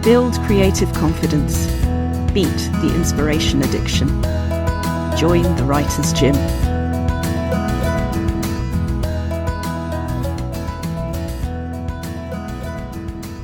Build creative confidence. Beat the inspiration addiction. Join the Writer's Gym.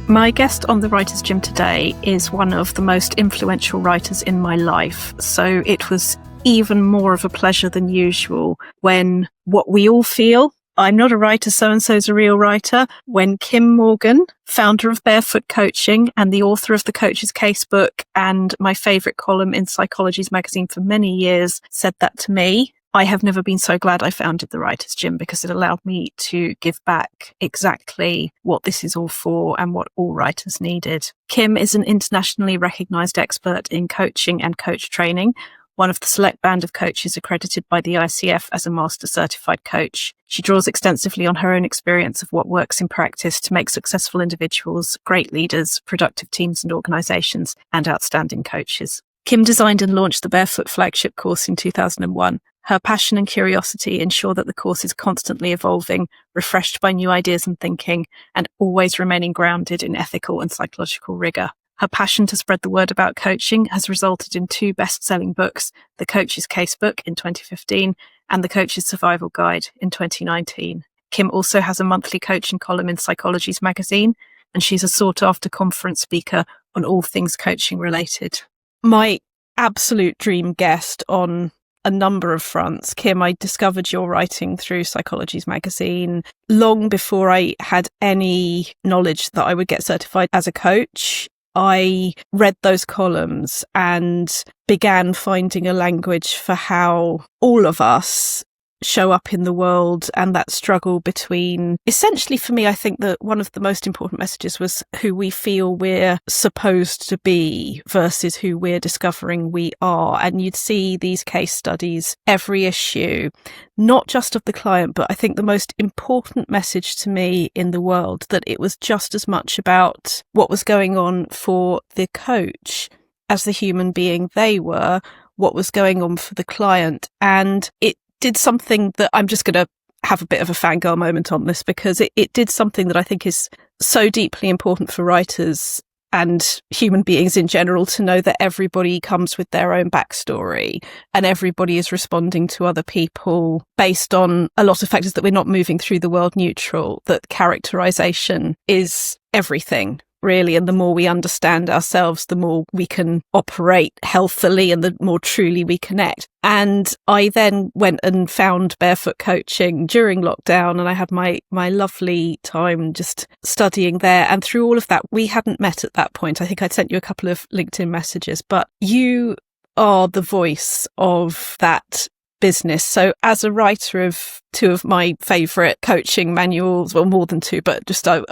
My guest on the Writer's Gym today is one of the most influential writers in my life, so it was even more of a pleasure than usual when what we all feel, I'm not a writer, so-and-so's a real writer, when Kim Morgan, founder of Barefoot Coaching and the author of the Coach's Casebook and my favourite column in Psychologies Magazine for many years, said that to me. I have never been so glad I founded the Writer's Gym because it allowed me to give back exactly what this is all for and what all writers needed. Kim is an internationally recognised expert in coaching and coach training, one of the select band of coaches accredited by the ICF as a master certified coach. She draws extensively on her own experience of what works in practice to make successful individuals, great leaders, productive teams and organisations, and outstanding coaches. Kim designed and launched the Barefoot Flagship Course in 2001. Her passion and curiosity ensure that the course is constantly evolving, refreshed by new ideas and thinking, and always remaining grounded in ethical and psychological rigour. Her passion to spread the word about coaching has resulted in 2 best-selling books, The Coach's Casebook in 2015 and The Coach's Survival Guide in 2019. Kim also has a monthly coaching column in Psychologies Magazine, and she's a sought-after conference speaker on all things coaching related. My absolute dream guest on a number of fronts. Kim, I discovered your writing through Psychologies Magazine long before I had any knowledge that I would get certified as a coach. I read those columns and began finding a language for how all of us show up in the world, and that struggle between, essentially for me, I think that one of the most important messages was who we feel we're supposed to be versus who we're discovering we are. And you'd see these case studies every issue, not just of the client, but I think the most important message to me in the world, that it was just as much about what was going on for the coach as the human being they were, what was going on for the client. And it did something that I'm just going to have a bit of a fangirl moment on this, because it did something that I think is so deeply important for writers and human beings in general, to know that everybody comes with their own backstory and everybody is responding to other people based on a lot of factors, that we're not moving through the world neutral, that characterization is everything, really. And the more we understand ourselves, the more we can operate healthily and the more truly we connect. And I then went and found Barefoot Coaching during lockdown, and I had my lovely time just studying there. And through all of that, we hadn't met at that point. I think I'd sent you a couple of LinkedIn messages, but you are the voice of that business. So as a writer of 2 of my favourite coaching manuals, well, more than 2, but just a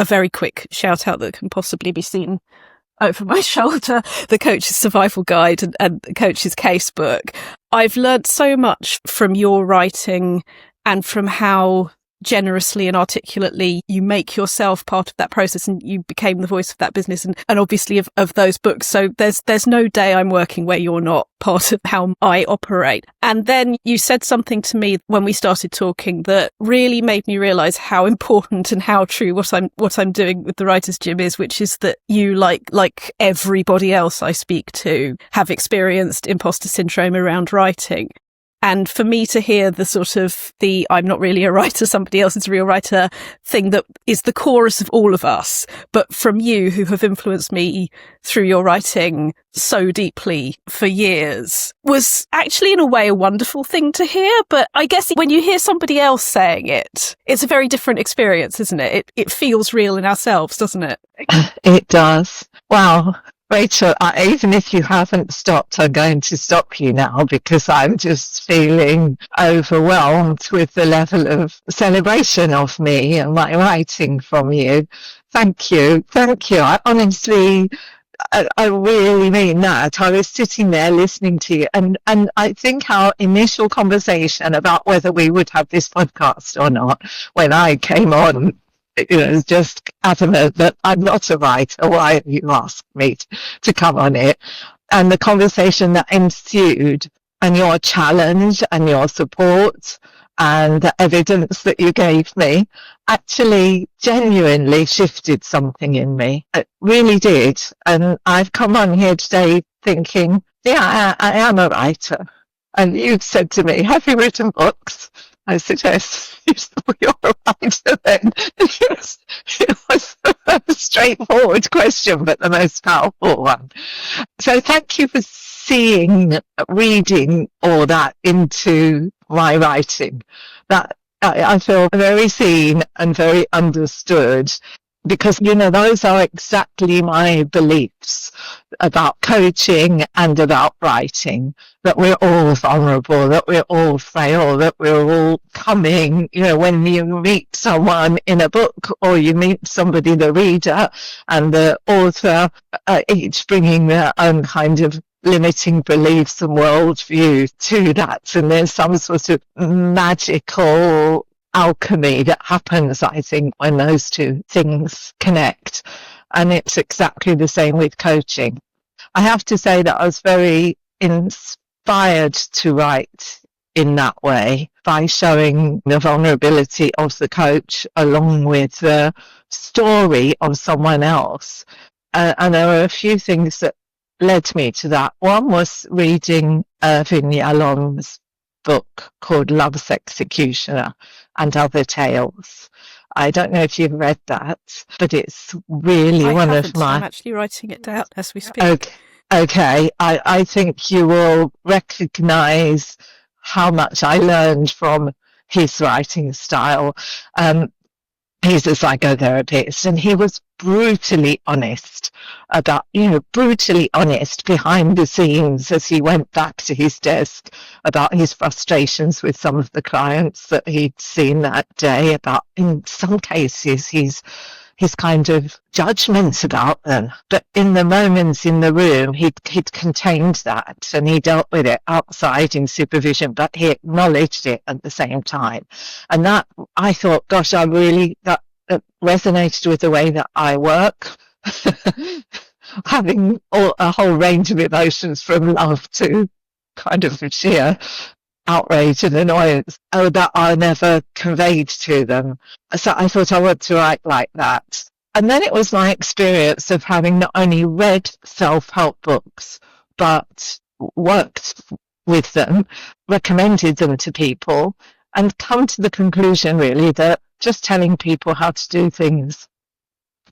very quick shout out that can possibly be seen over my shoulder, the Coach's Survival Guide and the Coach's Casebook. I've learned so much from your writing and from how generously and articulately you make yourself part of that process, and you became the voice of that business and obviously of those books. So there's no day I'm working where you're not part of how I operate. And then you said something to me when we started talking that really made me realize how important and how true what I'm doing with the Writer's Gym is, which is that you, like everybody else I speak to, have experienced imposter syndrome around writing. And for me to hear the sort of the I'm not really a writer, somebody else is a real writer thing that is the chorus of all of us, but from you, who have influenced me through your writing so deeply for years, was actually in a way a wonderful thing to hear. But I guess when you hear somebody else saying it, it's a very different experience, isn't it? It feels real in ourselves, doesn't it? It does. Wow. Rachel, even if you haven't stopped, I'm going to stop you now, because I'm just feeling overwhelmed with the level of celebration of me and my writing from you. Thank you. Thank you. I honestly, I really mean that. I was sitting there listening to you, and I think our initial conversation about whether we would have this podcast or not, when I came on, was just adamant that I'm not a writer. Why have you asked me to come on it? And the conversation that ensued, and your challenge and your support and the evidence that you gave me actually genuinely shifted something in me. It really did. And I've come on here today thinking, yeah, I am a writer. And you've said to me, have you written books? I said, yes. You said, well, you're a writer then. It was a straightforward question, but the most powerful one. So thank you for reading all that into my writing. That I feel very seen and very understood, because, those are exactly my beliefs about coaching and about writing, that we're all vulnerable, that we're all frail, that we're all coming, when you meet someone in a book or you meet somebody, the reader and the author, each bringing their own kind of limiting beliefs and worldview to that. And there's some sort of magical alchemy that happens, I think, when those two things connect. And it's exactly the same with coaching. I have to say that I was very inspired to write in that way by showing the vulnerability of the coach along with the story of someone else. And there were a few things that led me to that. One was reading Irvin Yalom's book called Love's Executioner and Other Tales. I don't know if you've read that, but it's really I'm actually writing it down as we speak. Okay. I think you will recognize how much I learned from his writing style. He's a psychotherapist, and he was brutally honest behind the scenes as he went back to his desk about his frustrations with some of the clients that he'd seen that day, about, in some cases, his kind of judgments about them. But in the moments in the room, he'd contained that, and he dealt with it outside in supervision, but he acknowledged it at the same time. And that, I thought, gosh, that resonated with the way that I work. Having a whole range of emotions from love to kind of sheer outrage and annoyance that are never conveyed to them. So I thought I want to write like that. And then it was my experience of having not only read self-help books, but worked with them, recommended them to people, and come to the conclusion really that just telling people how to do things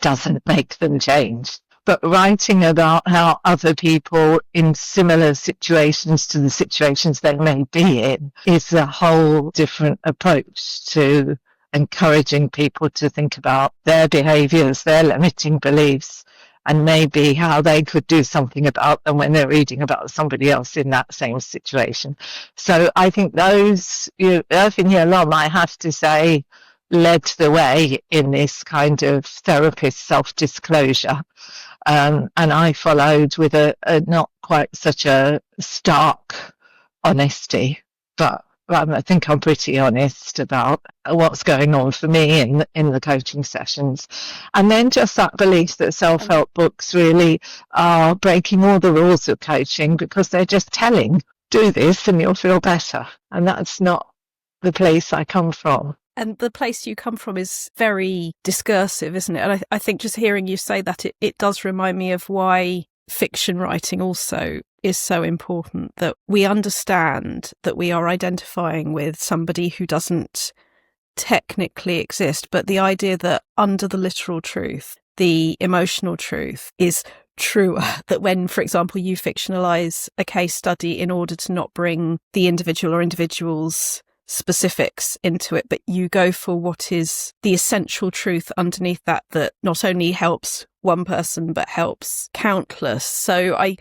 doesn't make them change. But writing about how other people in similar situations to the situations they may be in is a whole different approach to encouraging people to think about their behaviours, their limiting beliefs, and maybe how they could do something about them when they're reading about somebody else in that same situation. So I think those, Irvin Yalom, I have to say, led the way in this kind of therapist self-disclosure. And I followed with a not quite such a stark honesty, but I think I'm pretty honest about what's going on for me in the coaching sessions. And then just that belief that self-help books really are breaking all the rules of coaching, because they're just telling, do this and you'll feel better. And that's not the place I come from. And the place you come from is very discursive, isn't it? And I think just hearing you say that, it does remind me of why fiction writing also is so important, that we understand that we are identifying with somebody who doesn't technically exist, but the idea that under the literal truth, the emotional truth is truer, that when, for example, you fictionalize a case study in order to not bring the individual or individuals' specifics into it, but you go for what is the essential truth underneath that not only helps one person but helps countless. So I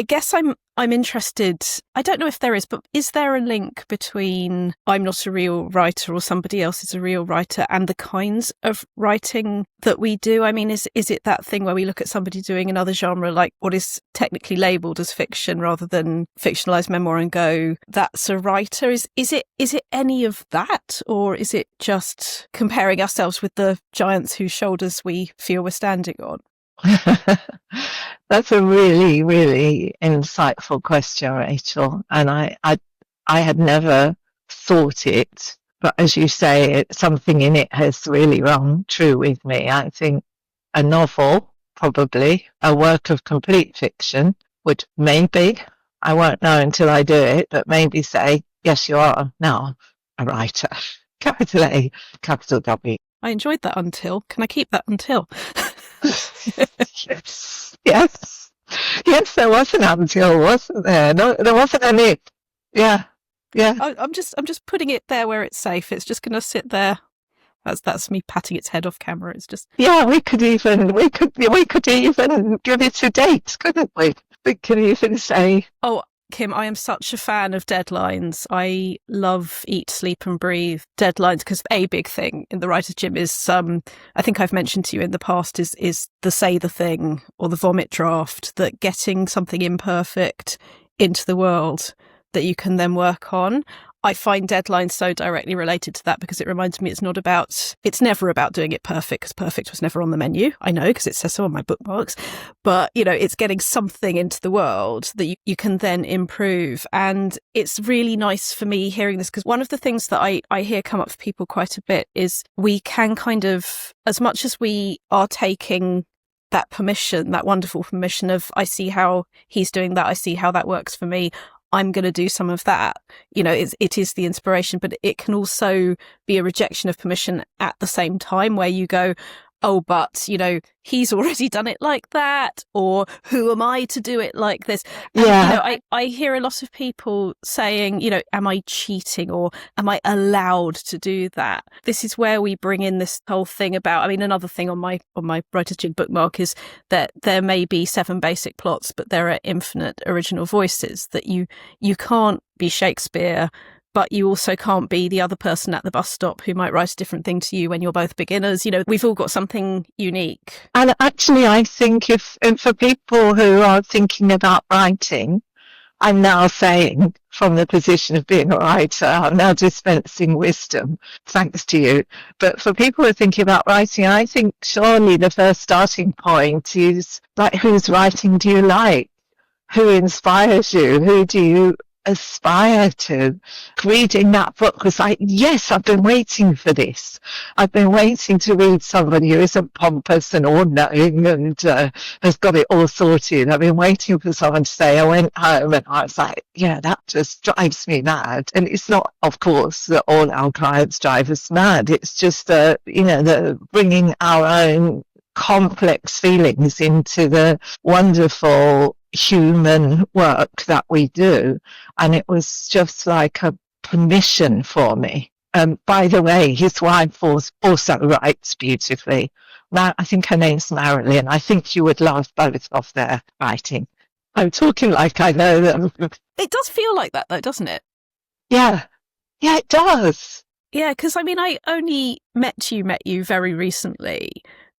guess I'm interested, I don't know if there is, but is there a link between I'm not a real writer or somebody else is a real writer and the kinds of writing that we do? I mean, is it that thing where we look at somebody doing another genre, like what is technically labelled as fiction rather than fictionalised memoir, and go, that's a writer? Is it any of that? Or is it just comparing ourselves with the giants whose shoulders we feel we're standing on? That's a really, really insightful question, Rachel. And I had never thought it But as you say, something in it has really rung true with me. I think a novel, probably a work of complete fiction, would maybe, I won't know until I do it, but maybe say, yes, you are now a writer. Capital A, capital W. I enjoyed that until. Can I keep that until? Yes, yes. Yes, there was an until, wasn't there? No, there wasn't any. Yeah, yeah. I'm just putting it there where it's safe. It's just going to sit there. That's me patting its head off camera. It's just. Yeah, we could even give it a date, couldn't we? We could even say. Oh, Kim, I am such a fan of deadlines. I love eat, sleep and breathe deadlines because a big thing in the writer's gym is, I think I've mentioned to you in the past, is the say the thing or the vomit draft, that getting something imperfect into the world that you can then work on. I find deadlines so directly related to that because it reminds me it's never about doing it perfect, because perfect was never on the menu. I know because it says so on my bookmarks, but it's getting something into the world that you can then improve. And it's really nice for me hearing this, because one of the things that I hear come up for people quite a bit is we can kind of, as much as we are taking that permission, that wonderful permission of, I see how he's doing that, I see how that works for me, I'm going to do some of that. It is the inspiration, but it can also be a rejection of permission at the same time, where you go, oh, but, he's already done it like that, or who am I to do it like this? And, Yeah. I hear a lot of people saying, am I cheating, or am I allowed to do that? This is where we bring in this whole thing about, another thing on my Writer's Gym bookmark is that there may be 7 basic plots, but there are infinite original voices, that you can't be Shakespeare, but you also can't be the other person at the bus stop who might write a different thing to you when you're both beginners. We've all got something unique. And actually, I think if for people who are thinking about writing, I'm now saying, from the position of being a writer, I'm now dispensing wisdom, thanks to you. But for people who are thinking about writing, I think surely the first starting point is, like, whose writing do you like? Who inspires you? Who do you aspire to? Reading that book was like, yes, I've been waiting for this. I've been waiting to read somebody who isn't pompous and all-knowing and has got it all sorted. I've been waiting for someone to say, I went home and I was like, yeah, that just drives me mad. And it's not, of course, that all our clients drive us mad. It's just, the bringing our own complex feelings into the wonderful human work that we do. And it was just like a permission for me. By the way, his wife also writes beautifully. Now, I think her name's Marilyn. I think you would love both of their writing. I'm talking like I know them. It does feel like that, though, doesn't it? Yeah, it does. Yeah, because I only met you very recently,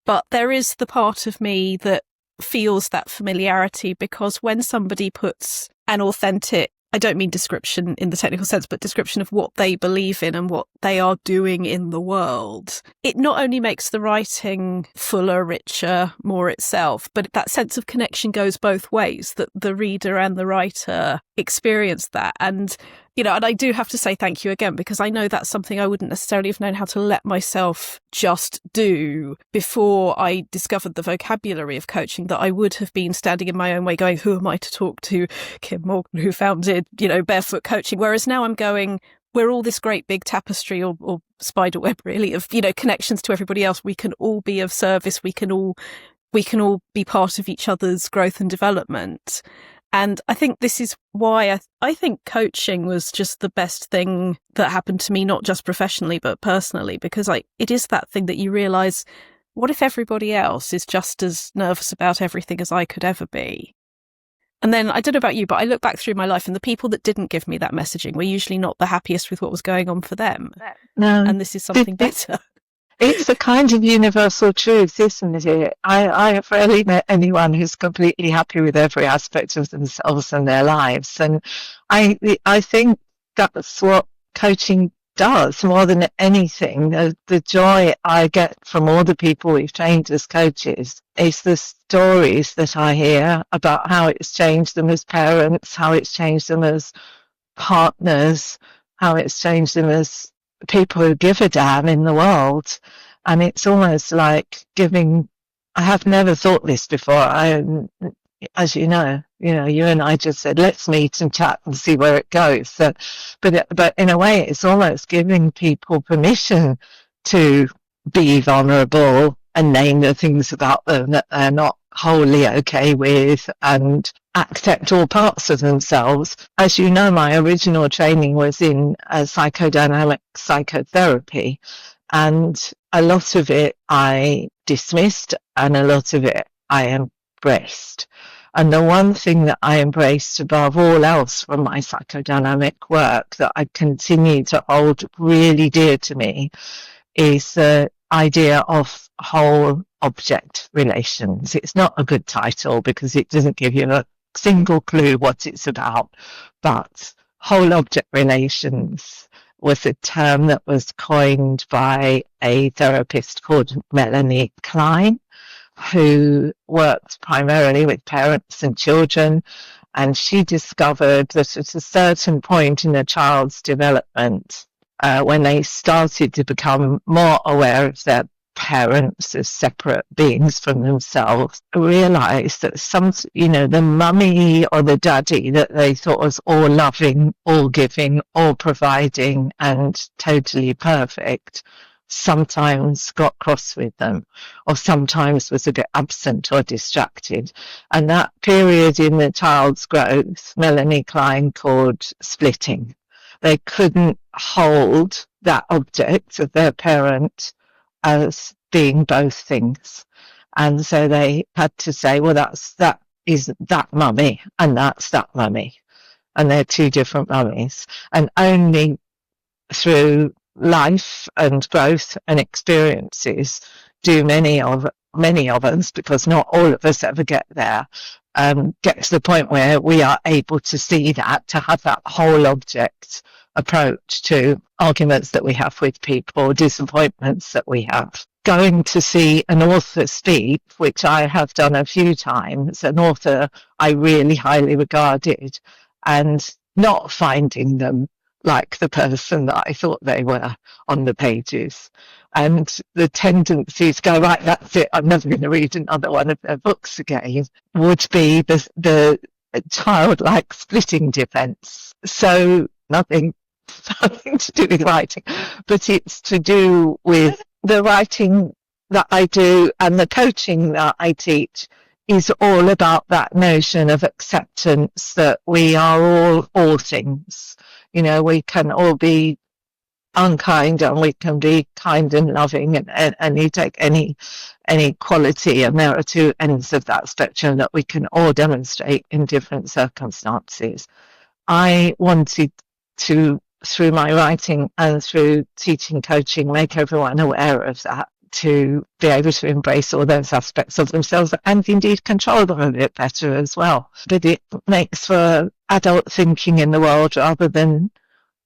but there is the part of me that feels that familiarity, because when somebody puts an authentic, I don't mean description in the technical sense, but description of what they believe in and what they are doing in the world, it not only makes the writing fuller, richer, more itself, but that sense of connection goes both ways, that the reader and the writer experience that. And and I do have to say thank you again, because I know that's something I wouldn't necessarily have known how to let myself just do before I discovered the vocabulary of coaching, that I would have been standing in my own way going, who am I to talk to Kim Morgan, who founded, Barefoot Coaching? Whereas now I'm going, we're all this great big tapestry or spider web, really, of, connections to everybody else. We can all be of service. We can all be part of each other's growth and development. And I think this is why I think coaching was just the best thing that happened to me, not just professionally, but personally, because it is that thing that you realise, what if everybody else is just as nervous about everything as I could ever be? And then, I don't know about you, but I look back through my life and the people that didn't give me that messaging were usually not the happiest with what was going on for them. No. And this is something better. It's a kind of universal truth, isn't it? I have rarely met anyone who's completely happy with every aspect of themselves and their lives. And I think that's what coaching does more than anything. The joy I get from all the people we've trained as coaches is the stories that I hear about how it's changed them as parents, how it's changed them as partners, how it's changed them as people who give a damn in the world. And it's almost like giving, I have never thought this before. As you know, you and I just said, let's meet and chat and see where it goes. So, but in a way, it's almost giving people permission to be vulnerable and name the things about them that they're not wholly okay with, and accept all parts of themselves. As you know, my original training was in psychodynamic psychotherapy, and a lot of it I dismissed and a lot of it I embraced. And the one thing that I embraced above all else from my psychodynamic work that I continue to hold really dear to me is the idea of whole object relations. It's not a good title because it doesn't give you a single clue what it's about, but whole object relations was a term that was coined by a therapist called Melanie Klein, who worked primarily with parents and children. And she discovered that at a certain point in a child's development, when they started to become more aware of their parents as separate beings from themselves, realized that the mummy or the daddy that they thought was all loving, all giving, all providing, and totally perfect, sometimes got cross with them, or sometimes was a bit absent or distracted. And that period in the child's growth, Melanie Klein called splitting. They couldn't hold that object of their parent as being both things. And so they had to say, well, that is that mummy and that's that mummy. And they're two different mummies. And only through life and growth and experiences do many of us, because not all of us ever get there, get to the point where we are able to see that, to have that whole object approach to arguments that we have with people, disappointments that we have. Going to see an author speak, which I have done a few times, an author I really highly regarded, and not finding them like the person that I thought they were on the pages. And the tendency to go, right, that's it, I'm never going to read another one of their books again, would be the childlike splitting defense. So nothing to do with writing, but it's to do with the writing that I do, and the coaching that I teach is all about that notion of acceptance, that we are all things. We can all be unkind and we can be kind and loving, and you take any quality, and there are two ends of that spectrum that we can all demonstrate in different circumstances. I wanted to, through my writing and through teaching coaching, make everyone aware of that, to be able to embrace all those aspects of themselves and indeed control them a bit better as well. But it makes for adult thinking in the world rather than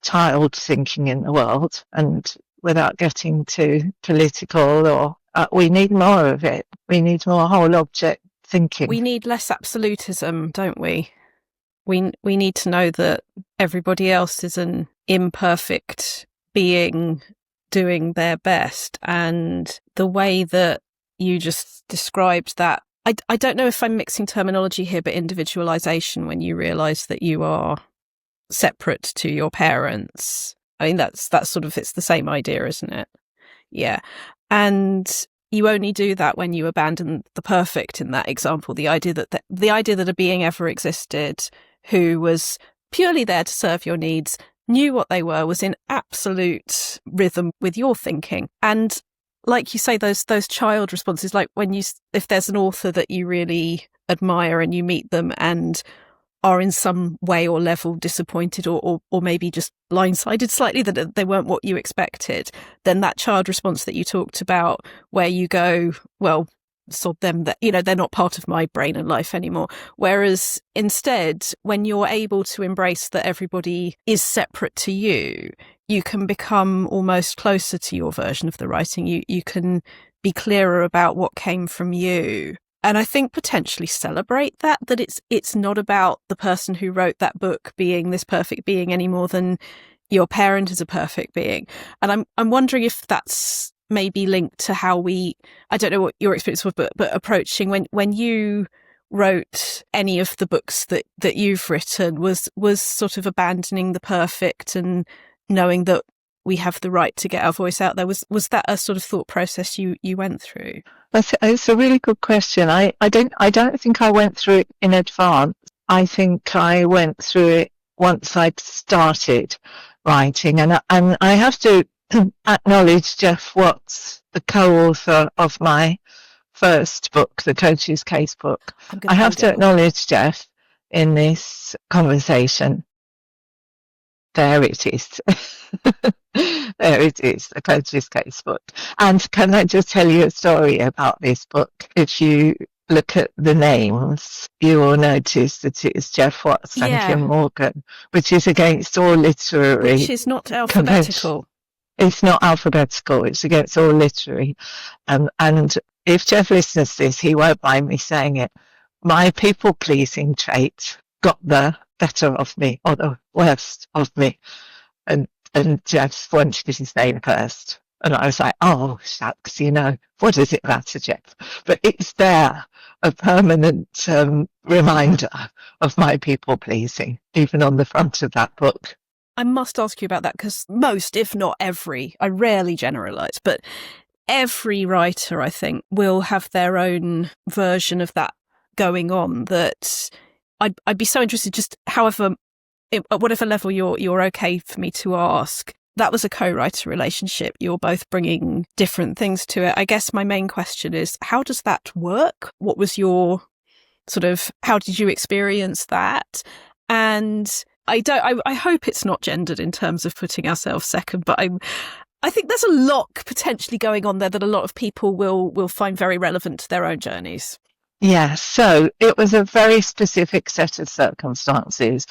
child thinking in the world, and without getting too political, or we need more of it. We need more whole object thinking. We need less absolutism, don't we? We need to know that everybody else is an imperfect being doing their best. And the way that you just described that, I don't know if I'm mixing terminology here, but individualization, when you realize that you are separate to your parents. I mean, that's sort of, it's the same idea, isn't it? Yeah. And you only do that when you abandon the perfect in that example, the idea that a being ever existed who was purely there to serve your needs, knew what they were, was in absolute rhythm with your thinking. And like you say, those child responses, like if there's an author that you really admire and you meet them and are in some way or level disappointed or maybe just blindsided slightly that they weren't what you expected, then that child response that you talked about, where you go, well, sod them, that they're not part of my brain and life anymore. Whereas instead, when you're able to embrace that everybody is separate to you, you can become almost closer to your version of the writing. You can be clearer about what came from you. And I think potentially celebrate that it's not about the person who wrote that book being this perfect being any more than, your parent is a perfect being. And I'm wondering if that's maybe linked to how we, I don't know what your experience was, but approaching when you wrote any of the books that you've written, was sort of abandoning the perfect and knowing that we have the right to get our voice out there. Was that a sort of thought process you went through? It's a really good question. I don't think I went through it in advance. I think I went through it once I'd started writing, and I have to acknowledge Jeff Watts, the co-author of my first book, The Coach's Casebook. I have to acknowledge Jeff in this conversation. There it is. There it is, The Coach's Casebook. And can I just tell you a story about this book? If you look at the names, you will notice that it's Jeff Watts and Kim Morgan, which is against all literary. Which is not alphabetical. It's not alphabetical. It's against all literary. And if Jeff listens to this, he won't mind me saying it. My people-pleasing trait got the better of me, or the worst of me. And Jeff wanted his name first. And I was like, oh, shucks, what does it matter, Jeff? But it's there, a permanent reminder of my people-pleasing, even on the front of that book. I must ask you about that, because most, if not every, I rarely generalise, but every writer, I think, will have their own version of that going on, that I'd be so interested, just however, at whatever level you're okay for me to ask. That was a co-writer relationship. You're both bringing different things to it. I guess my main question is, how does that work? What was your how did you experience that? And I hope it's not gendered in terms of putting ourselves second, but I think there's a lot potentially going on there that a lot of people will find very relevant to their own journeys. Yeah, so it was a very specific set of circumstances,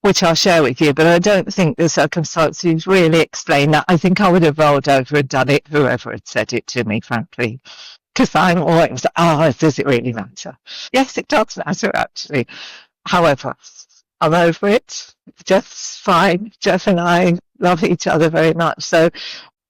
which I'll share with you, but I don't think the circumstances really explain that. I think I would have rolled over and done it, whoever had said it to me, frankly, because I'm always, does it really matter? Yes, it does matter, actually. However, I'm over it. Jeff's fine. Jeff and I love each other very much. So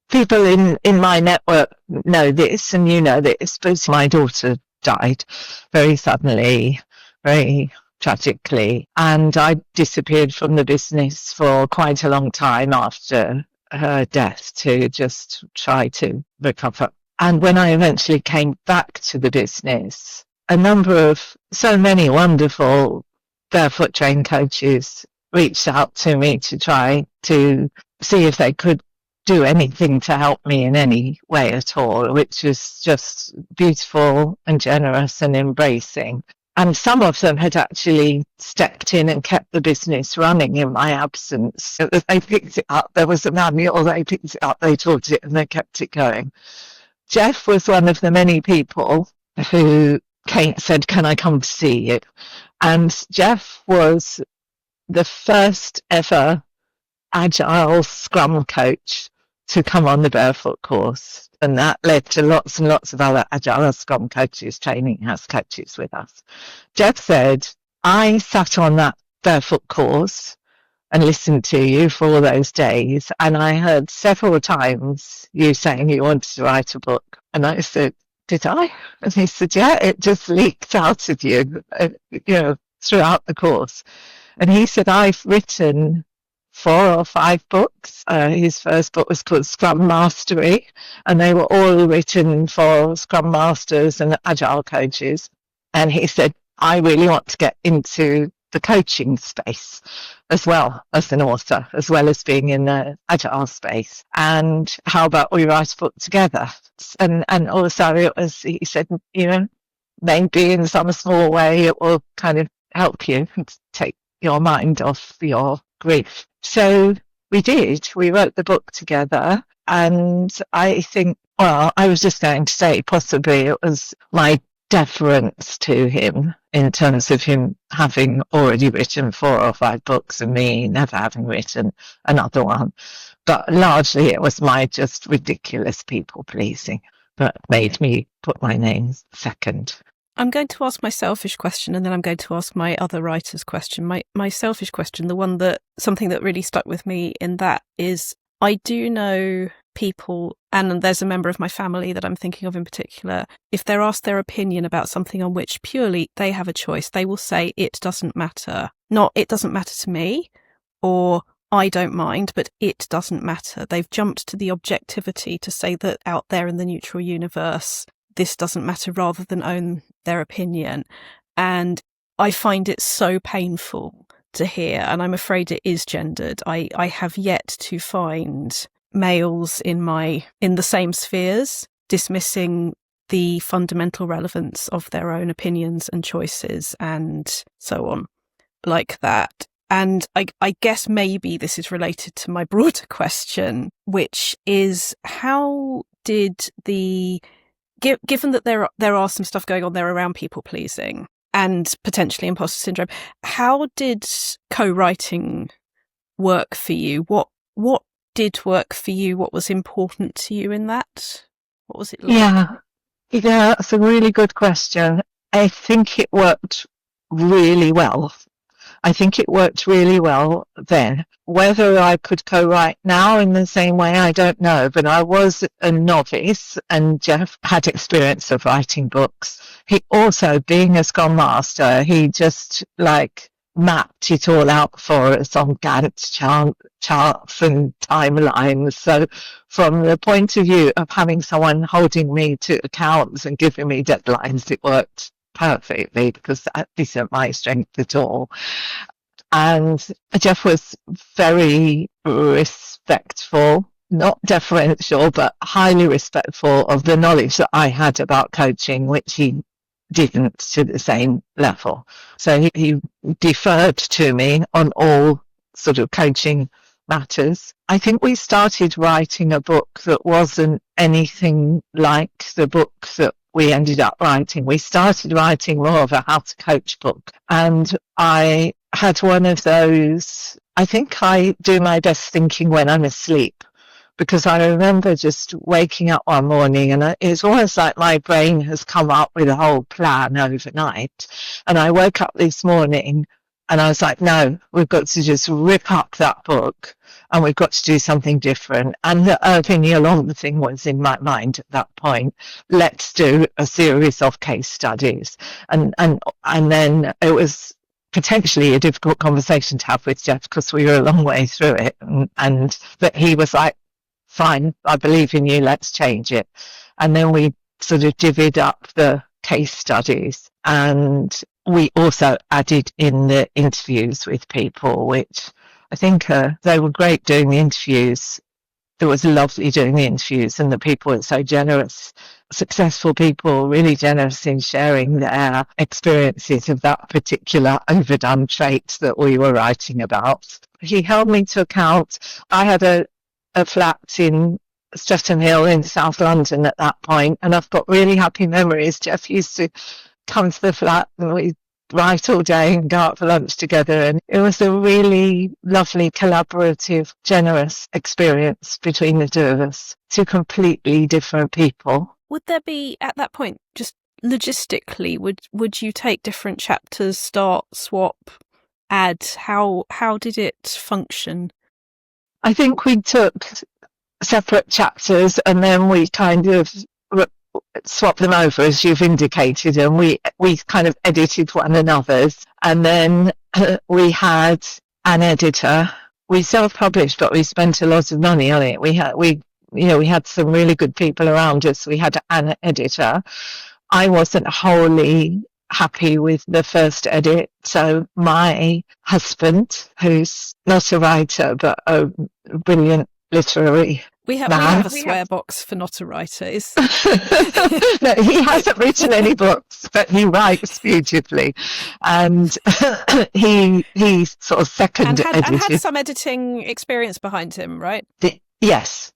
people in my network know this, and you know this, but my daughter died very suddenly, very tragically, and I disappeared from the business for quite a long time after her death to just try to recover. And when I eventually came back to the business, so many wonderful barefoot trained coaches reached out to me to try to see if they could do anything to help me in any way at all, which was just beautiful and generous and embracing. And some of them had actually stepped in and kept the business running in my absence. They picked it up. There was a manual. They picked it up. They taught it and they kept it going. Jeff was one of the many people who said, can I come to see you? And Jeff was the first ever agile Scrum coach to come on the Barefoot course. And that led to lots and lots of other agile Scrum coaches training as coaches with us. Jeff said, I sat on that Barefoot course and listened to you for all those days, and I heard several times you saying you wanted to write a book. And I said, did I? And he said, yeah, it just leaked out of you, throughout the course. And he said, I've written 4 or 5 books. His first book was called Scrum Mastery, and they were all written for Scrum Masters and Agile coaches. And he said, I really want to get into the coaching space as well as an author, as well as being in the Agile space. And how about we write a book together? And also he said, maybe in some small way it will kind of help you take your mind off your grief. So we did. We wrote the book together, and I think, I was just going to say possibly it was my deference to him in terms of him having already written 4 or 5 books and me never having written another one. But largely it was my just ridiculous people pleasing that made me put my name second. I'm going to ask my selfish question, and then I'm going to ask my other writer's question. My selfish question, something that really stuck with me in that is, I do know people, and there's a member of my family that I'm thinking of in particular, if they're asked their opinion about something on which purely they have a choice, they will say, it doesn't matter. Not, it doesn't matter to me, or I don't mind, but it doesn't matter. They've jumped to the objectivity to say that out there in the neutral universe, this doesn't matter, rather than own their opinion. And I find it so painful to hear, and I'm afraid it is gendered. I have yet to find males in the same spheres dismissing the fundamental relevance of their own opinions and choices and so on like that. And I guess maybe this is related to my broader question, which is, how did given that there are some stuff going on there around people pleasing and potentially imposter syndrome, how did co-writing work for you? What did work for you? What was important to you in that? What was it like? Yeah, that's a really good question. I think it worked really well. Then. Whether I could co-write now in the same way, I don't know, but I was a novice, and Jeff had experience of writing books. He also, being a Scrum Master, he just mapped it all out for us on Gantt charts and timelines. So from the point of view of having someone holding me to account and giving me deadlines, it worked perfectly, because that isn't my strength at all. And Jeff was very respectful, not deferential, but highly respectful of the knowledge that I had about coaching, which he didn't to the same level. So he deferred to me on all sort of coaching matters. I think we started writing a book that wasn't anything like the book that we ended up writing. We started writing more of a how to coach book. And I had one of those, I think I do my best thinking when I'm asleep, because I remember just waking up one morning and it's almost like my brain has come up with a whole plan overnight. And I woke up this morning and I was like, no, we've got to just rip up that book and we've got to do something different. And the Irving Yalom thing was in my mind at that point. Let's do a series of case studies. And then it was potentially a difficult conversation to have with Jeff, because we were a long way through it. But he was like, fine, I believe in you, let's change it. And then we sort of divvied up the case studies, and we also added in the interviews with people, which I think they were great doing the interviews. It was lovely doing the interviews, and the people were so generous, successful people, really generous in sharing their experiences of that particular overdone trait that we were writing about. He held me to account. I had a flat in Streatham Hill in South London at that point, and I've got really happy memories. Jeff used to come to the flat and we'd write all day and go out for lunch together, and it was a really lovely, collaborative, generous experience between the two of us. Two completely different people. Would there be, at that point, just logistically, would you take different chapters, start, swap, add? How did it function? I think we took separate chapters and then we kind of swapped them over, as you've indicated, and we kind of edited one another's. And then we had an editor. We self-published, but we spent a lot of money on it. We had some really good people around us. We had an editor. I wasn't wholly happy with the first edit, so my husband, who's not a writer but a brilliant literary we have a swear box for not a writer. No, he hasn't written any books, but he writes beautifully, and he sort of edited. And had some editing experience behind him, right? Yes,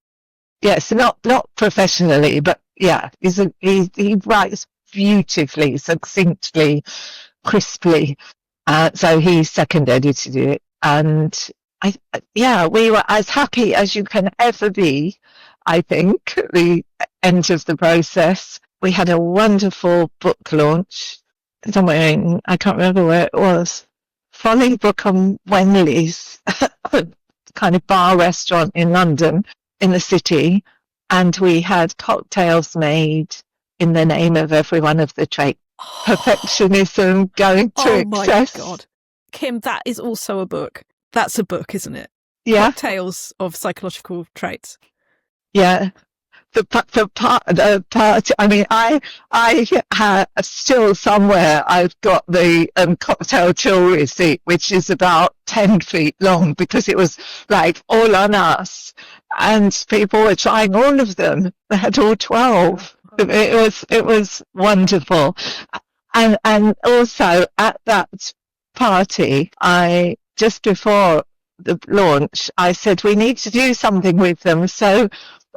not professionally, but yeah, he writes beautifully, succinctly, crisply. So he second edited it, and we were as happy as you can ever be. I think at the end of the process, we had a wonderful book launch somewhere in, I can't remember where it was, Folly Book on Wenley's, kind of bar restaurant in London, in the city. And we had cocktails made in the name of every one of the traits. Perfectionism, going to excess. My God. Kim, that is also a book. That's a book, isn't it? Yeah. Cocktails of Psychological Traits. Yeah. The part, I mean, I have still somewhere, I've got the cocktail till receipt, which is about 10 feet long, because it was like all on us, and people were trying all of them. They had all 12. It was wonderful. And also at that party, just before the launch, I said, we need to do something with them. So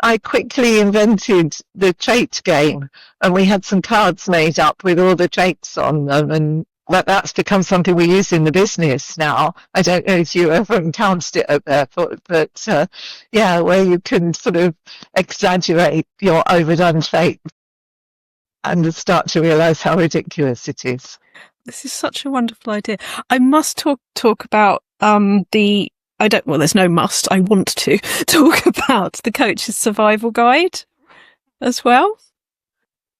I quickly invented the trait game, and we had some cards made up with all the traits on them, and that's become something we use in the business now. I don't know if you ever encountered it at Barefoot, but yeah, where you can sort of exaggerate your overdone trait and start to realise how ridiculous it is. This is such a wonderful idea. I must talk about there's no must. I want to talk about the Coach's Survival Guide as well.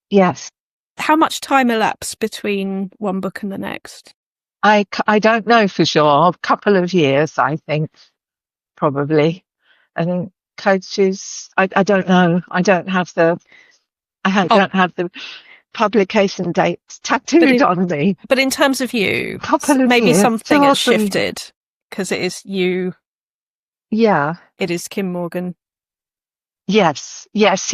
Yes. How much time elapsed between one book and the next? I don't know for sure. A couple of years, I think, probably. I think coaches, I don't know. I don't have the publication dates tattooed on me. But in terms of you, maybe years, something has shifted, because it is you. Yeah. It is Kim Morgan. Yes. Yes.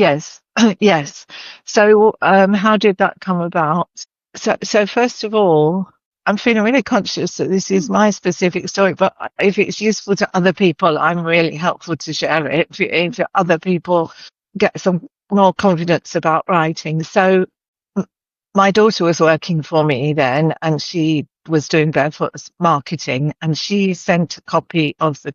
So how did that come about? So first of all, I'm feeling really conscious that this is my specific story, but if it's useful to other people, I'm really helpful to share it if other people get some more confidence about writing. So my daughter was working for me then, and she was doing Barefoot's marketing, and she sent a copy of the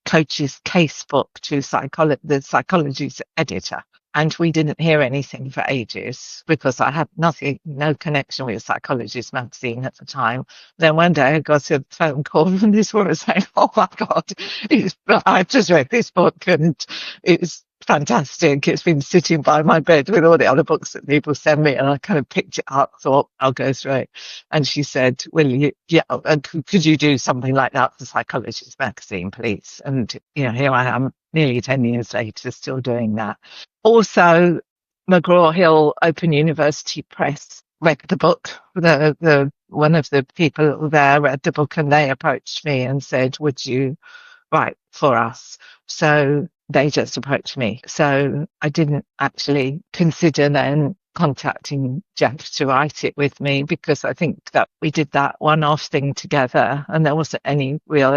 Coach's Casebook to the Psychologies editor. And we didn't hear anything for ages, because I had no connection with Psychologies Magazine at the time. Then one day I got a phone call from this woman saying, oh my God, I've just read this book and it's fantastic. It's been sitting by my bed with all the other books that people send me. And I kind of picked it up, thought I'll go through it. And she said, could you do something like that for Psychologies Magazine, please? And, here I am nearly 10 years later, still doing that. Also, McGraw-Hill Open University Press read the book. One of the people there read the book, and they approached me and said, would you write for us? So they just approached me. So I didn't actually consider then contacting Jeff to write it with me, because I think that we did that one-off thing together, and there wasn't any real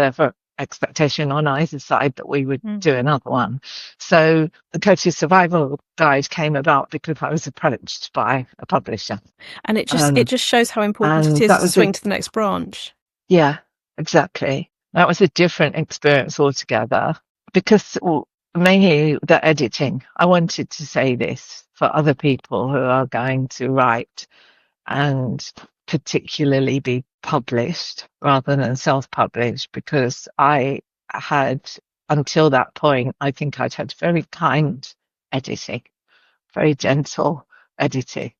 expectation on either side that we would do another one. So the Coach's Survival Guide came about because I was approached by a publisher. And it just shows how important it is to swing to the next branch. Yeah, exactly. That was a different experience altogether, because mainly the editing. I wanted to say this for other people who are going to write and particularly be published rather than self-published, because I had, until that point, I think I'd had very kind editing, very gentle editing,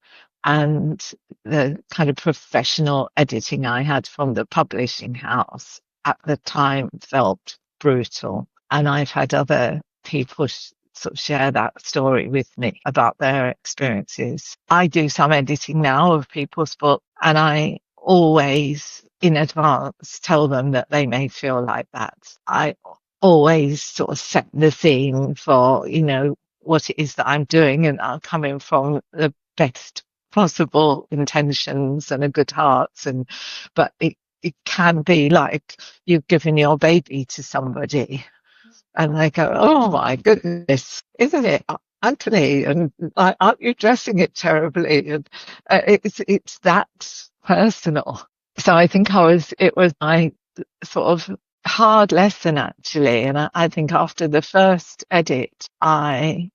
and the kind of professional editing I had from the publishing house at the time felt brutal. And I've had other people sort of share that story with me about their experiences. I do some editing now of people's books, and I always in advance tell them that they may feel like that. I always sort of set the scene for, what it is that I'm doing, and I'm coming from the best possible intentions and a good heart. But it can be like you've given your baby to somebody, and they go, oh my goodness, isn't it ugly? And aren't you dressing it terribly? And it's that personal. So I think it was my sort of hard lesson, actually. And I think after the first edit, I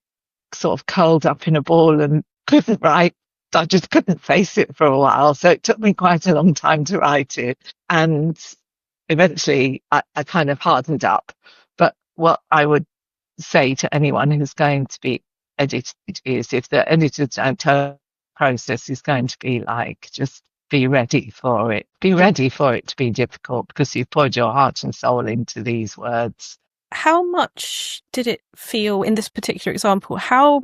sort of curled up in a ball and couldn't write I just couldn't face it for a while. So it took me quite a long time to write it. And eventually I kind of hardened up. But what I would say to anyone who's going to be edited is, if the editors don't tell process is going to be like, just be ready for it. Be ready for it to be difficult, because you've poured your heart and soul into these words. How much did it feel in this particular example? How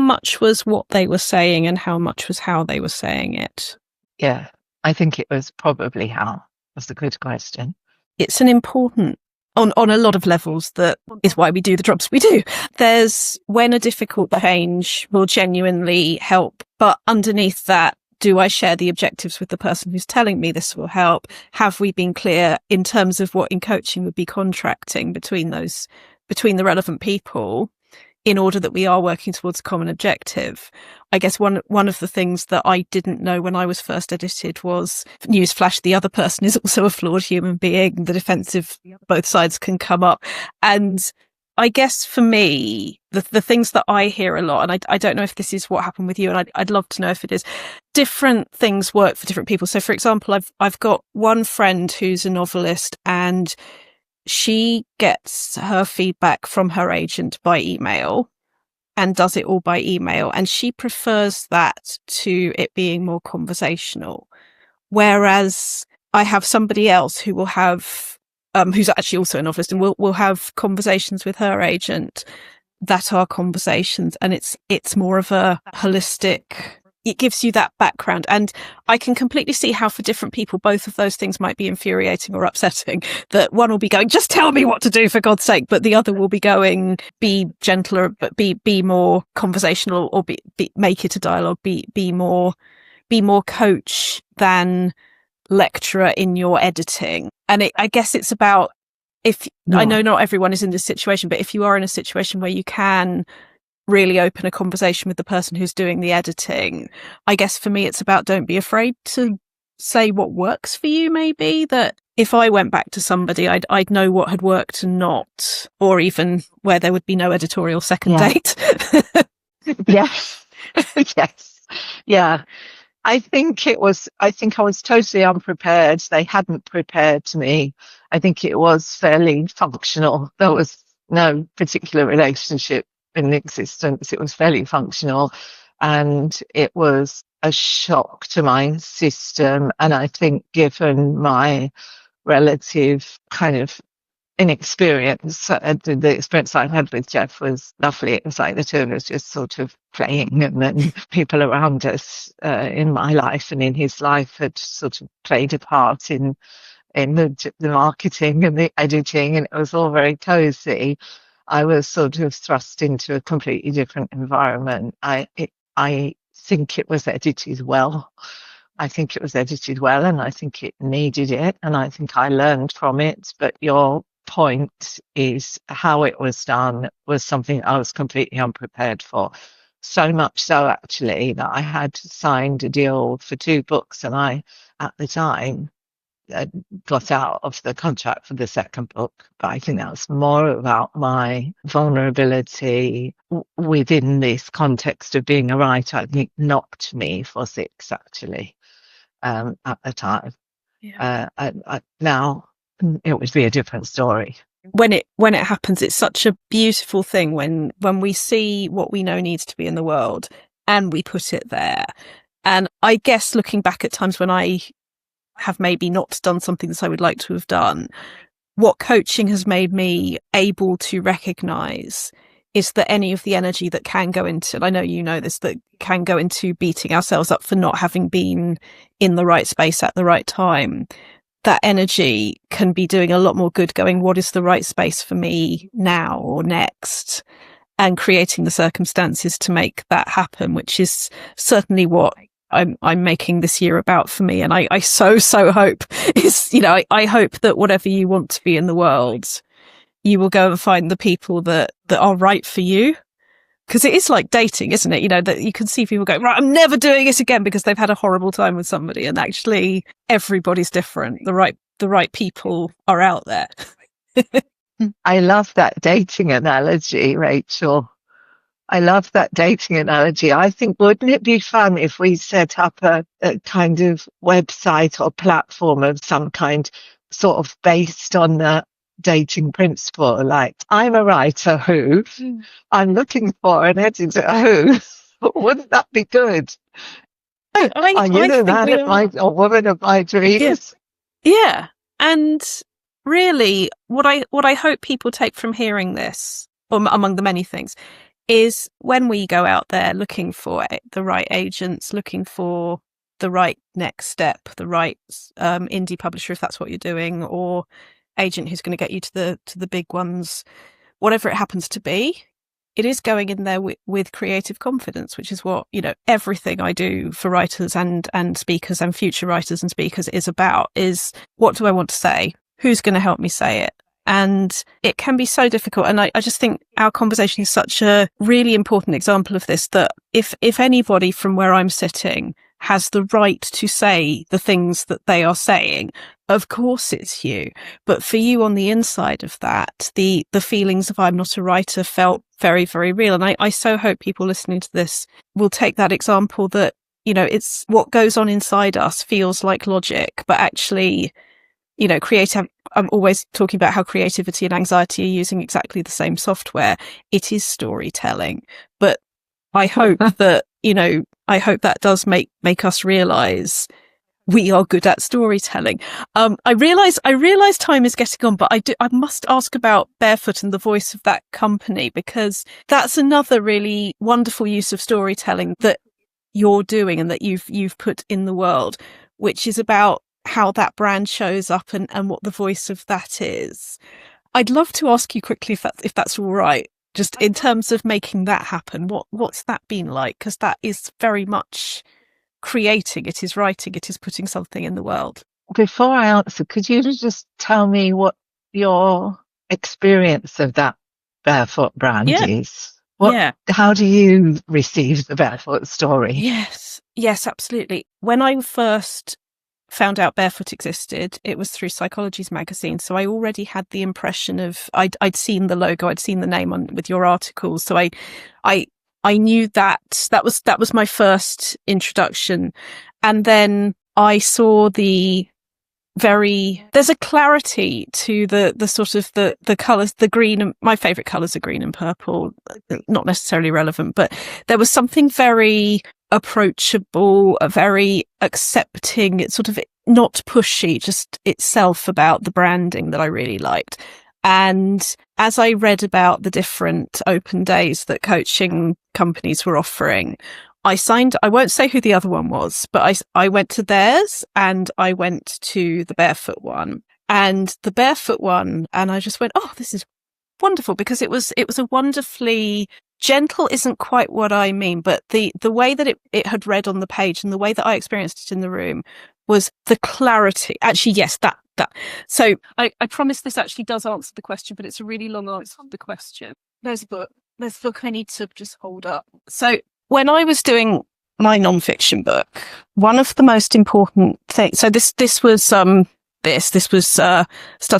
much was what they were saying and how much was how they were saying it? Yeah, I think it was probably how. That's a good question. It's an important, on a lot of levels, that is why we do the jobs we do. There's when a difficult change will genuinely help, but underneath that, do I share the objectives with the person who's telling me this will help? Have we been clear in terms of what in coaching would be contracting between the relevant people, in order that we are working towards a common objective? I guess one of the things that I didn't know when I was first edited was, newsflash, the other person is also a flawed human being. The defensive, both sides can come up. And I guess for me, the things that I hear a lot, and I don't know if this is what happened with you, and I'd love to know if it is, different things work for different people. So for example, I've got one friend who's a novelist, and she gets her feedback from her agent by email and does it all by email. And she prefers that to it being more conversational. Whereas I have somebody else who will have, who's actually also a novelist, and will have conversations with her agent that are conversations. And it's more of a holistic, it gives you that background. And I can completely see how for different people, both of those things might be infuriating or upsetting. That one will be going, just tell me what to do for God's sake. But the other will be going, be gentler, but be more conversational, or make it a dialogue, be more coach than lecturer in your editing. And I guess it's about, I know not everyone is in this situation, but if you are in a situation where you can really open a conversation with the person who's doing the editing, I guess for me it's about, don't be afraid to say what works for you. Maybe that if I went back to somebody, I'd know what had worked and not, or even where there would be no editorial second date. Yes. Yes. Yeah. I think I was totally unprepared. They hadn't prepared me. I think it was fairly functional. There was no particular relationship in existence. It was fairly functional, and it was a shock to my system. And I think, given my relative kind of inexperience, the experience I had with Jeff was lovely. It was like the two of us just sort of playing, and then people around us in my life and in his life had sort of played a part in the marketing and the editing, and it was all very cozy. I was sort of thrust into a completely different environment. I think it was edited well. I think it was edited well, and I think it needed it, and I think I learned from it. But your point is, how it was done was something I was completely unprepared for. So much so, actually, that I had signed a deal for 2 books, and I, at the time, got out of the contract for the second book. But I think that was more about my vulnerability within this context of being a writer. I think it knocked me for 6, actually, at the time. Yeah. Now it would be a different story. When it happens, it's such a beautiful thing when we see what we know needs to be in the world and we put it there. And I guess looking back at times when I have maybe not done something that I would like to have done, what coaching has made me able to recognise is that any of the energy that can go into, and I know you know this, that can go into beating ourselves up for not having been in the right space at the right time, that energy can be doing a lot more good going, what is the right space for me now or next? And creating the circumstances to make that happen, which is certainly what I'm making this year about for me. And I so hope is, I hope that whatever you want to be in the world, you will go and find the people that are right for you. Because it is like dating, isn't it? That you can see people go, right, I'm never doing it again because they've had a horrible time with somebody. And actually everybody's different. The right people are out there. I love that dating analogy, Rachel. I love that dating analogy. I think, wouldn't it be fun if we set up a kind of website or platform of some kind, sort of based on the dating principle? Like, I'm a writer who, I'm looking for an editor who. Wouldn't that be good? Are you the man of my, or woman of my dreams? Yeah. And really, what I hope people take from hearing this, or among the many things, is when we go out there looking for the right agents, looking for the right next step, the right indie publisher, if that's what you're doing, or agent who's going to get you to the big ones, whatever it happens to be, it is going in there with creative confidence, which is what, everything I do for writers and speakers and future writers and speakers is about, is what do I want to say? Who's going to help me say it? And it can be so difficult. And I just think our conversation is such a really important example of this, that if anybody from where I'm sitting has the right to say the things that they are saying, of course it's you. But for you on the inside of that, the feelings of I'm not a writer felt very, very real. And I so hope people listening to this will take that example that, it's what goes on inside us feels like logic, but actually, creative. I'm always talking about how creativity and anxiety are using exactly the same software. It is storytelling, but I hope that, I hope that does make us realize we are good at storytelling. I realize time is getting on, but I must ask about Barefoot and the voice of that company, because that's another really wonderful use of storytelling that you're doing and that you've put in the world, which is about how that brand shows up and what the voice of that is. I'd love to ask you quickly if that's all right, just in terms of making that happen. What's that been like? Because that is very much creating, it is writing, it is putting something in the world. Before I answer, could you just tell me what your experience of that Barefoot brand is? How do you receive the Barefoot story? Yes, absolutely. When I first found out Barefoot existed, it was through Psychologies Magazine. So I already had the impression of, I'd seen the logo, I'd seen the name with your articles. So I knew that was my first introduction. And then I saw there's a clarity to the sort of the colours, the green, and my favourite colours are green and purple, not necessarily relevant, but there was something very approachable, very accepting, it's sort of not pushy, just itself about the branding that I really liked. And as I read about the different open days that coaching companies were offering, I won't say who the other one was, but I went to theirs and I went to the Barefoot one. And the Barefoot one, and I just went, oh, this is wonderful, because it was a wonderfully gentle, isn't quite what I mean, but the way that it had read on the page and the way that I experienced it in the room was the clarity. Actually, yes, that. So I promise this actually does answer the question, but it's a really long answer to the question. There's a book I need to just hold up. So when I was doing my non-fiction book, one of the most important things, so this was study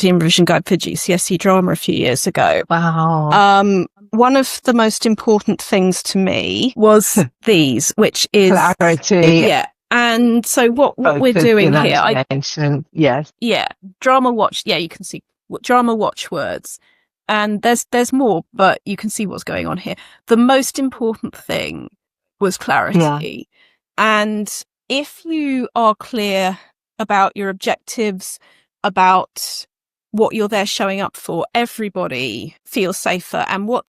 and revision guide for GCSE drama a few years ago. Wow. One of the most important things to me was these, which is clarity. Yeah. And so what we're doing here, yes. Yeah, drama watch. Yeah, you can see drama watch words, and there's more, but you can see what's going on here. The most important thing was clarity, and if you are clear about your objectives, about what you're there showing up for, everybody feels safer. And what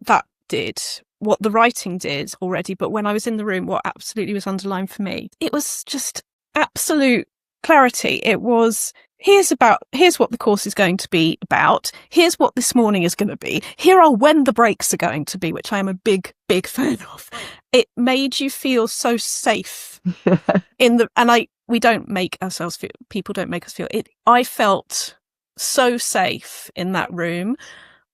the writing did already, but when I was in the room, what absolutely was underlined for me, it was just absolute clarity. It was, here's what the course is going to be about. Here's what this morning is going to be. Here are when the breaks are going to be, which I am a big, big fan of. It made you feel so safe we don't make ourselves feel, people don't make us feel it. I felt so safe in that room.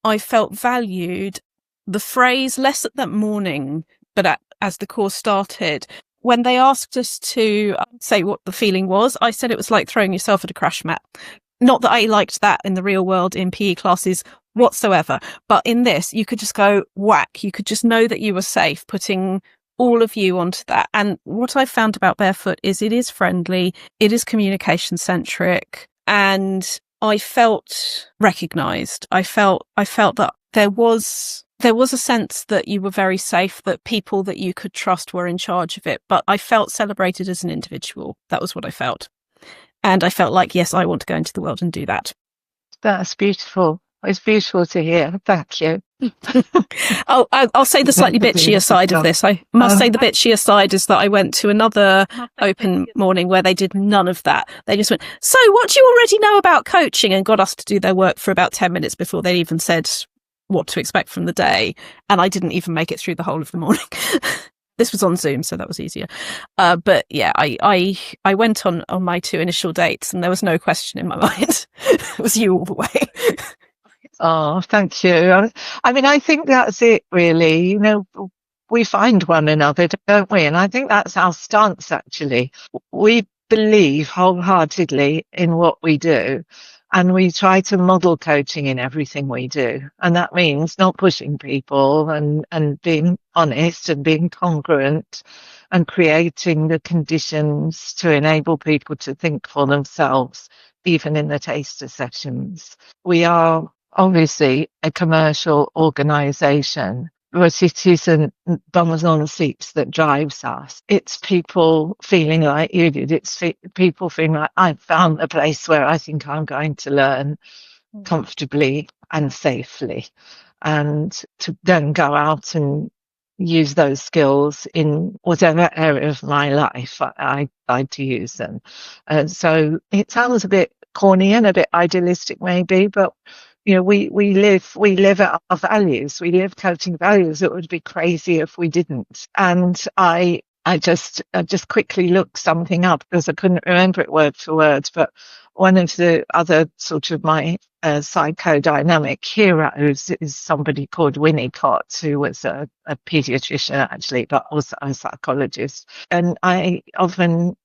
I felt valued. The phrase, less at that morning, but as the course started, when they asked us to say what the feeling was, I said it was like throwing yourself at a crash mat. not that I liked that in the real world in PE classes whatsoever, but in this, you could just go whack. You could just know that you were safe putting all of you onto that. And what I found about Barefoot is it is friendly, it is communication centric, and I felt recognised. I felt that there was a sense that you were very safe, that people that you could trust were in charge of it. But I felt celebrated as an individual. That was what I felt. And I felt like, yes, I want to go into the world and do that. That's beautiful. It's beautiful to hear. Thank you. I'll say the slightly bitchier side of this. I must say the bitchier side is that I went to another open morning where they did none of that. They just went, so what do you already know about coaching? And got us to do their work for about 10 minutes before they even said what to expect from the day. And I didn't even make it through the whole of the morning. This was on Zoom, so that was easier. But yeah, I went on my 2 initial dates and there was no question in my mind. It was you all the way. Oh, thank you. I mean, I think that's it, really. You know, we find one another, don't we? And I think that's our stance, actually. We believe wholeheartedly in what we do, and we try to model coaching in everything we do. And that means not pushing people and being honest and being congruent and creating the conditions to enable people to think for themselves, even in the taster sessions. We are obviously a commercial organisation, but it isn't bums on seats that drives us. It's people feeling like you did. It's people feeling like I've found a place where I think I'm going to learn comfortably and safely, and to then go out and use those skills in whatever area of my life I like to use them. So it sounds a bit corny and a bit idealistic maybe, but you know, we live our values. We live coaching values. It would be crazy if we didn't. And I just quickly looked something up because I couldn't remember it word for word. But one of the other sort of my psychodynamic heroes is somebody called Winnicott, who was a pediatrician actually, but also a psychologist. And I often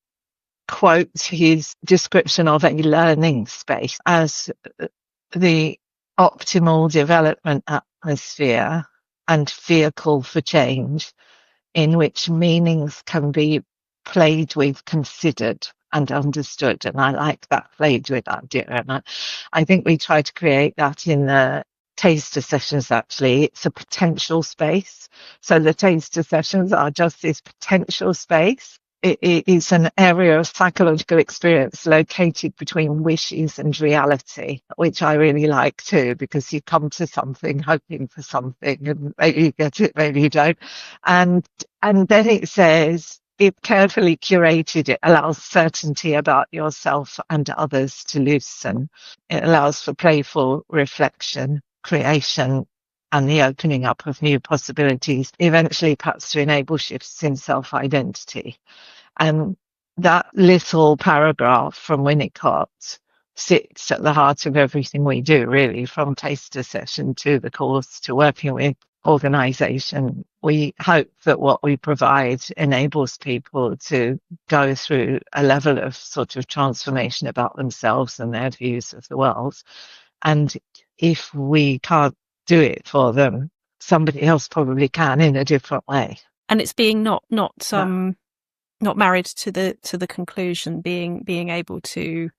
quote his description of a learning space as the optimal development atmosphere and vehicle for change in which meanings can be played with, considered and understood. And I like that played with idea. And I think we try to create that in the taster sessions. Actually, it's a potential space. So the taster sessions are just this potential space. It is an area of psychological experience located between wishes and reality, which I really like too, because you come to something hoping for something and maybe you get it, maybe you don't. And then it says, if carefully curated, it allows certainty about yourself and others to loosen. It allows for playful reflection, creation, and the opening up of new possibilities, eventually perhaps to enable shifts in self-identity. And that little paragraph from Winnicott sits at the heart of everything we do, really, from taster session to the course to working with organisation. We hope that what we provide enables people to go through a level of sort of transformation about themselves and their views of the world. And if we can't do it for them, somebody else probably can in a different way. And it's being not married to the conclusion, being able to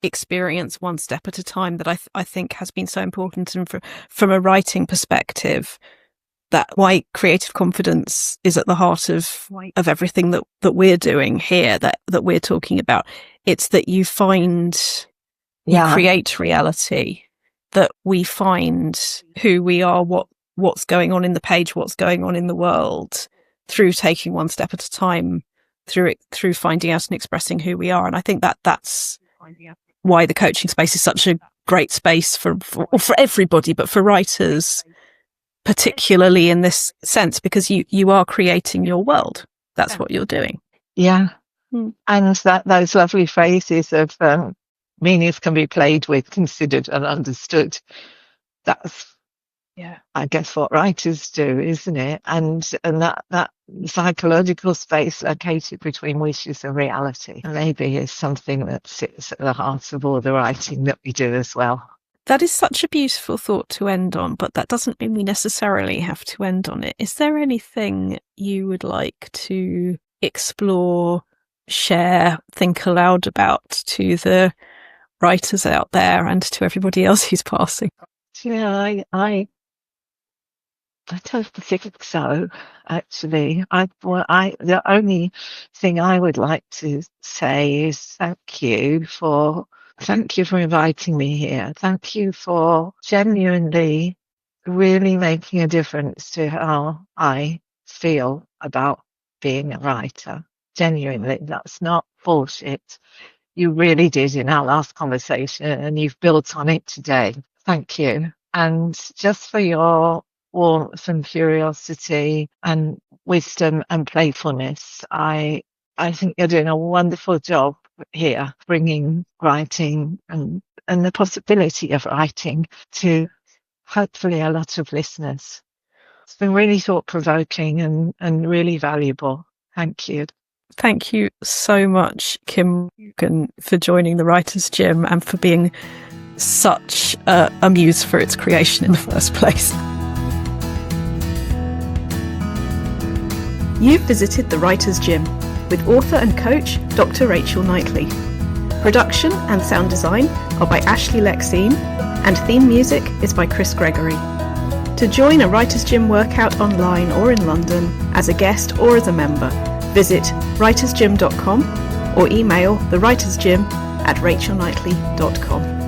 experience one step at a time, that I think has been so important. And from a writing perspective, that why creative confidence is at the heart of everything that we're doing here, that we're talking about. It's that you create reality, that we find who we are, what's going on in the page, what's going on in the world, through taking one step at a time, through finding out and expressing who we are. And I think that's why the coaching space is such a great space for everybody, but for writers particularly in this sense, because you are creating your world. That's what you're doing. Yeah. And those lovely phrases of meanings can be played with, considered and understood. That's I guess what writers do, isn't it? And that psychological space located between wishes and reality. And maybe is something that sits at the heart of all the writing that we do as well. That is such a beautiful thought to end on, but that doesn't mean we necessarily have to end on it. Is there anything you would like to explore, share, think aloud about to the writers out there and to everybody else who's passing? Yeah, I don't think so, actually. The only thing I would like to say is thank you for inviting me here. Thank you for genuinely really making a difference to how I feel about being a writer. Genuinely, that's not bullshit. You really did in our last conversation, and you've built on it today. Thank you. And just for your warmth and curiosity and wisdom and playfulness, I think you're doing a wonderful job here, bringing writing and the possibility of writing to hopefully a lot of listeners. It's been really thought-provoking and really valuable. Thank you. Thank you so much, Kim Morgan, for joining the Writers' Gym and for being such a muse for its creation in the first place. You've visited the Writers' Gym with author and coach Dr Rachel Knightley. Production and sound design are by Ashley Lexine, and theme music is by Chris Gregory. To join a Writers' Gym workout online or in London, as a guest or as a member, visit writersgym.com or email thewritersgym@rachelknightley.com.